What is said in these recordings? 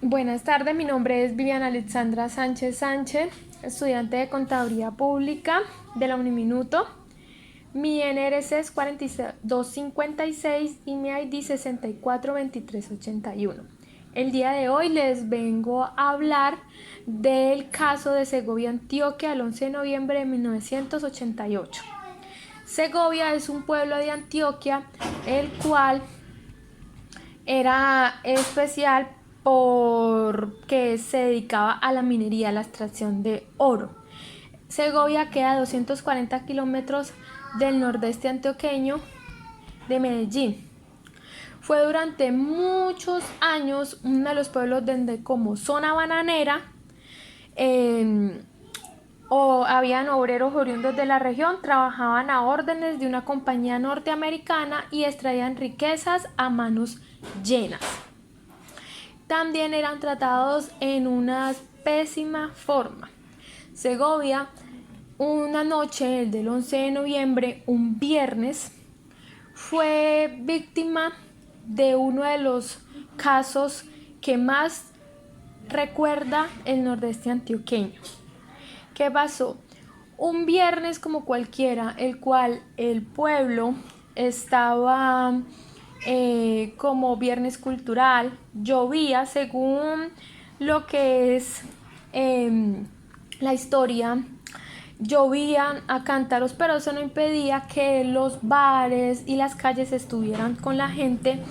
Buenas tardes, mi nombre es Viviana Alexandra Sánchez Sánchez, estudiante de Contaduría Pública de la Uniminuto. Mi NRC es 4256 y mi ID 642381. El día de hoy les vengo a hablar del caso de Segovia, Antioquia, el 11 de noviembre de 1988. Segovia es un pueblo de Antioquia, el cual era especial porque se dedicaba a la minería, a la extracción de oro. Segovia queda a 240 kilómetros del nordeste antioqueño de Medellín. Fue durante muchos años uno de los pueblos donde, como zona bananera, habían obreros oriundos de la región, trabajaban a órdenes de una compañía norteamericana y extraían riquezas a manos llenas. También eran tratados en una pésima forma. Segovia, una noche, el del 11 de noviembre, un viernes, fue víctima de uno de los casos que más recuerda el nordeste antioqueño. ¿Qué pasó? Un viernes como cualquiera, el cual el pueblo estaba como viernes cultural, llovía, según lo que es la historia, llovían a cántaros, pero eso no impedía que los bares y las calles estuvieran con la gente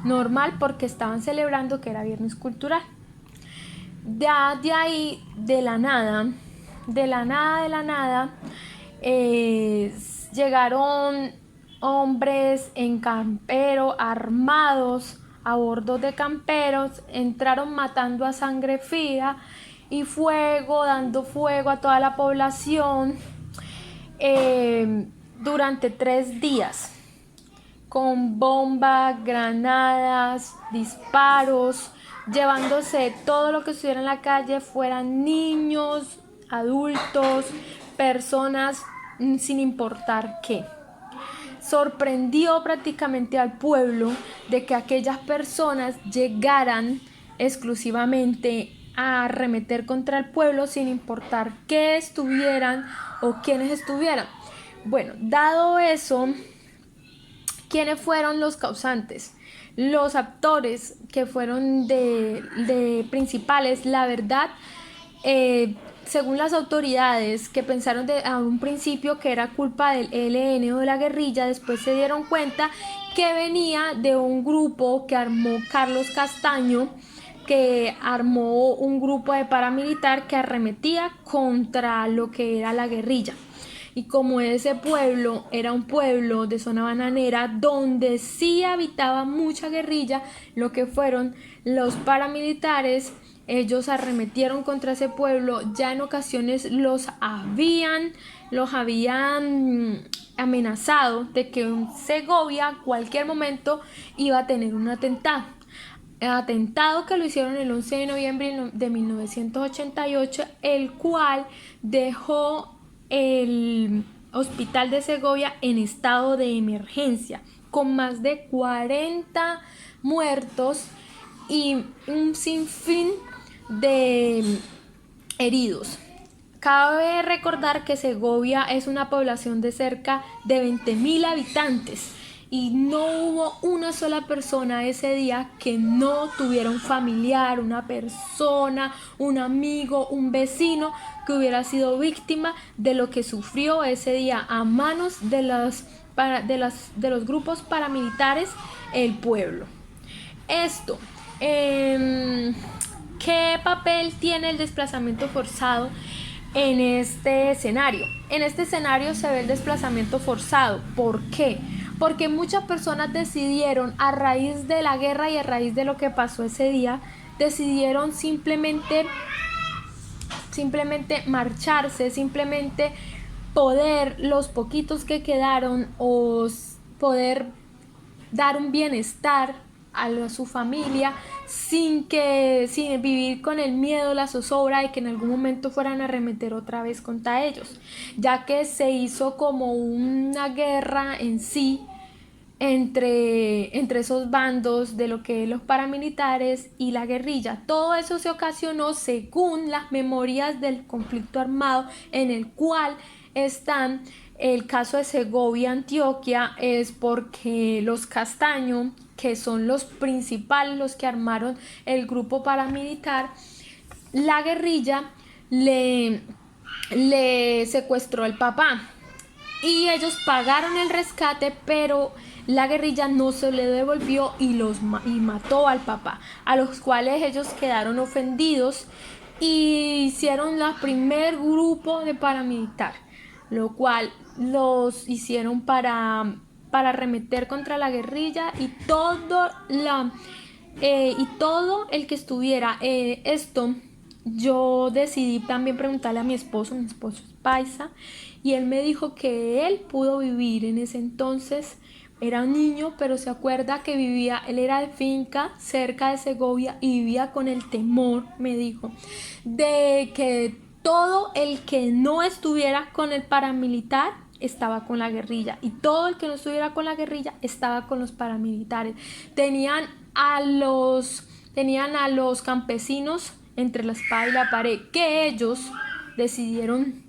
normal porque estaban celebrando que era viernes cultural. Ya de ahí, de la nada, llegaron hombres en campero armados a bordo de camperos, entraron matando a sangre fría y dando fuego a toda la población durante 3 días, con bombas, granadas, disparos, llevándose todo lo que estuviera en la calle, fueran niños, adultos, personas, sin importar qué. Sorprendió prácticamente al pueblo de que aquellas personas llegaran exclusivamente a arremeter contra el pueblo sin importar qué estuvieran o quiénes estuvieran. Bueno, dado eso, ¿quiénes fueron los causantes? Los actores que fueron de principales, la verdad, según las autoridades, que pensaron a un principio que era culpa del ELN o de la guerrilla, después se dieron cuenta que venía de un grupo que armó Carlos Castaño, que armó un grupo de paramilitar que arremetía contra lo que era la guerrilla. Y como ese pueblo era un pueblo de zona bananera donde sí habitaba mucha guerrilla, lo que fueron los paramilitares, ellos arremetieron contra ese pueblo. Ya en ocasiones los habían amenazado de que en Segovia cualquier momento iba a tener un atentado que lo hicieron el 11 de noviembre de 1988, el cual dejó el hospital de Segovia en estado de emergencia, con más de 40 muertos y un sinfín de heridos. Cabe recordar que Segovia es una población de cerca de 20.000 habitantes y no hubo una sola persona ese día que no tuviera un familiar, una persona, un amigo, un vecino que hubiera sido víctima de lo que sufrió ese día a manos de los grupos paramilitares el pueblo. Esto, ¿qué papel tiene el desplazamiento forzado en este escenario? En este escenario se ve el desplazamiento forzado. ¿Por qué? Porque muchas personas decidieron, a raíz de la guerra y a raíz de lo que pasó ese día, decidieron simplemente marcharse, simplemente poder, los poquitos que quedaron, o poder dar un bienestar a su familia sin vivir con el miedo, la zozobra de que en algún momento fueran a arremeter otra vez contra ellos, ya que se hizo como una guerra en sí entre esos bandos de lo que es los paramilitares y la guerrilla. Todo eso se ocasionó según las memorias del conflicto armado en el cual están el caso de Segovia, Antioquia, es porque los Castaño, que son los principales, los que armaron el grupo paramilitar, la guerrilla le secuestró al papá y ellos pagaron el rescate, pero la guerrilla no se le devolvió y mató al papá, a los cuales ellos quedaron ofendidos y hicieron el primer grupo de paramilitar, lo cual los hicieron para arremeter contra la guerrilla y todo el que estuviera esto. Yo decidí también preguntarle a mi esposo es paisa, y él me dijo que él pudo vivir en ese entonces, era un niño, pero se acuerda que él era de finca cerca de Segovia y vivía con el temor, me dijo, de que todo el que no estuviera con el paramilitar estaba con la guerrilla y todo el que no estuviera con la guerrilla estaba con los paramilitares. Tenían a los campesinos entre la espada y la pared, que ellos decidieron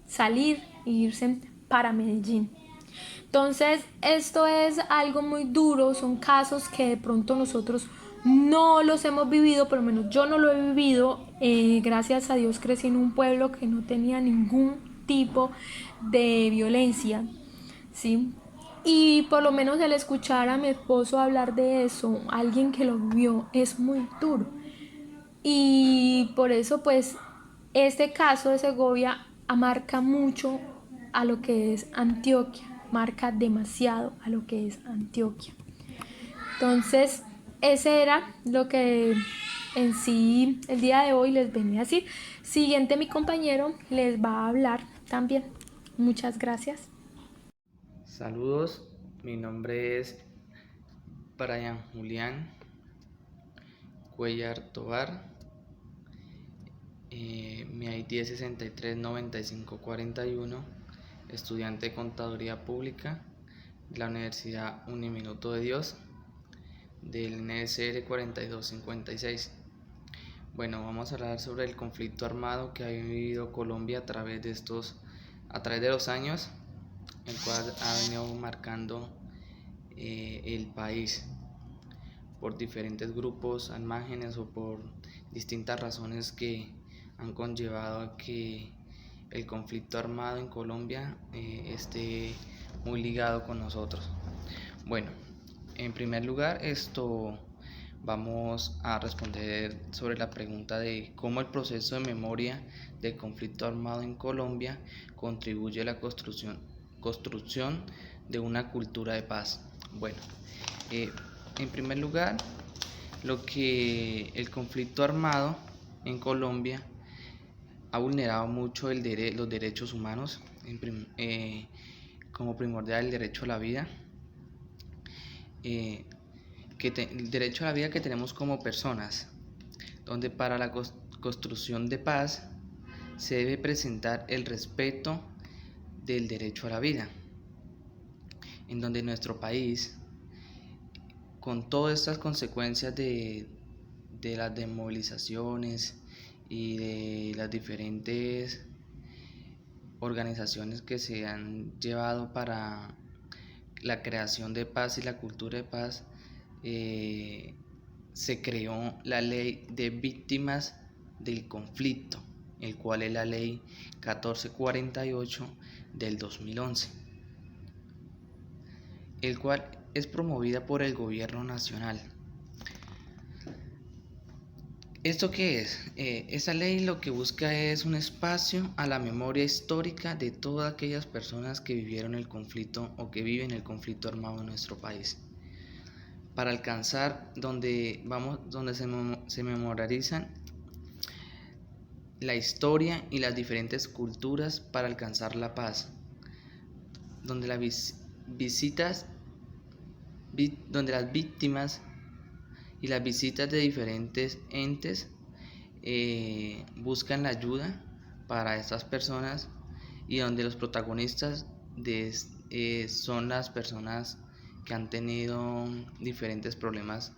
salir e irse para Medellín. Entonces, esto es algo muy duro, son casos que de pronto nosotros no los hemos vivido, por lo menos yo no lo he vivido. Gracias a Dios crecí en un pueblo que no tenía ningún tipo de violencia, ¿sí? Y por lo menos el escuchar a mi esposo hablar de eso, alguien que lo vivió, es muy duro. Y por eso pues este caso de Segovia marca mucho a lo que es Antioquia, marca demasiado a lo que es Antioquia. Entonces, ese era lo que en sí el día de hoy les venía a decir. Siguiente, mi compañero les va a hablar también. Muchas gracias. Saludos, mi nombre es Brian Julián Cuellar Tobar. Mi ID es 639541, estudiante de Contaduría Pública de la Universidad Uniminuto de Dios del NSR 4256. Bueno, vamos a hablar sobre el conflicto armado que ha vivido Colombia a través de los años, el cual ha venido marcando el país por diferentes grupos al márgenes o por distintas razones que han conllevado a que el conflicto armado en Colombia esté muy ligado con nosotros. Bueno, en primer lugar, vamos a responder sobre la pregunta de cómo el proceso de memoria del conflicto armado en Colombia contribuye a la construcción de una cultura de paz. Bueno, en primer lugar, lo que el conflicto armado en Colombia ha vulnerado mucho los derechos humanos, como primordial el derecho a la vida, el derecho a la vida que tenemos como personas, donde para la construcción de paz se debe presentar el respeto del derecho a la vida, en donde nuestro país, con todas estas consecuencias de las desmovilizaciones y de las diferentes organizaciones que se han llevado para la creación de paz y la cultura de paz, se creó la ley de víctimas del conflicto, el cual es la ley 1448 del 2011, el cual es promovida por el gobierno nacional. ¿Esto qué es? Esa ley lo que busca es un espacio a la memoria histórica de todas aquellas personas que vivieron el conflicto o que viven el conflicto armado en nuestro país, para alcanzar donde se memorializan la historia y las diferentes culturas para alcanzar la paz, donde las víctimas y las visitas de diferentes entes buscan la ayuda para estas personas, y donde los protagonistas son las personas que han tenido diferentes problemas